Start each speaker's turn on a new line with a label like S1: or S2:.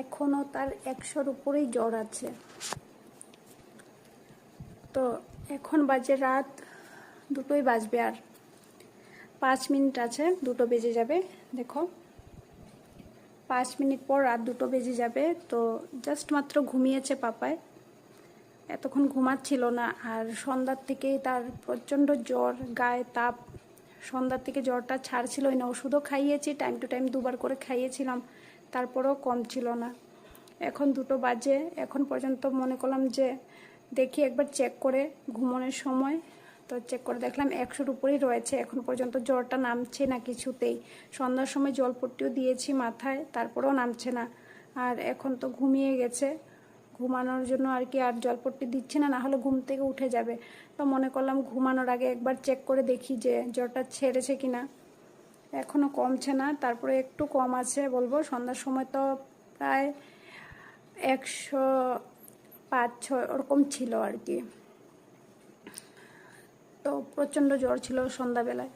S1: এখনও তার 100-র উপরেই জ্বর আছে। তো এখন বাজে রাত 2টোই বাজবে, আর 5 মিনিট আছে 2টো বেজে যাবে। দেখো 5 মিনিট পর রাত 2টো বেজে যাবে। তো জাস্ট মাত্র ঘুমিয়েছে পাপায়, এতক্ষণ ঘুমাচ্ছিল না। আর সন্ধ্যার থেকেই তার প্রচণ্ড জ্বর, গায়ে তাপ। সন্ধ্যার থেকে জ্বরটা ছাড়ছিলই না। ওষুধও খাইয়েছি, টাইম টু টাইম 2বার করে খাইয়েছিলাম, তারপরেও কম ছিল না। এখন 2টো বাজে, এখন পর্যন্ত মনে করলাম যে দেখি একবার চেক করে ঘুমানোর সময়। তো চেক করে দেখলাম 100-র উপরেই রয়েছে। এখন পর্যন্ত জ্বরটা নামছে না কিছুতেই। সন্ধ্যার সময় জলপট্টিও দিয়েছি মাথায়, তারপরেও নামছে না। আর এখন তো ঘুমিয়ে গেছে, ঘুমানোর জন্য আর কি আর জলপট্টি দিচ্ছি না, নাহলে ঘুম থেকে উঠে যাবে। তো মনে করলাম ঘুমানোর আগে একবার চেক করে দেখি যে জ্বরটা ছেড়েছে কিনা। এখনও কমছে না, তারপরে একটু কম আছে বলবো। সন্ধ্যার সময় তো প্রায় 105-6 ওরকম ছিল আর কি। তো প্রচণ্ড জ্বর ছিল সন্ধ্যাবেলায়।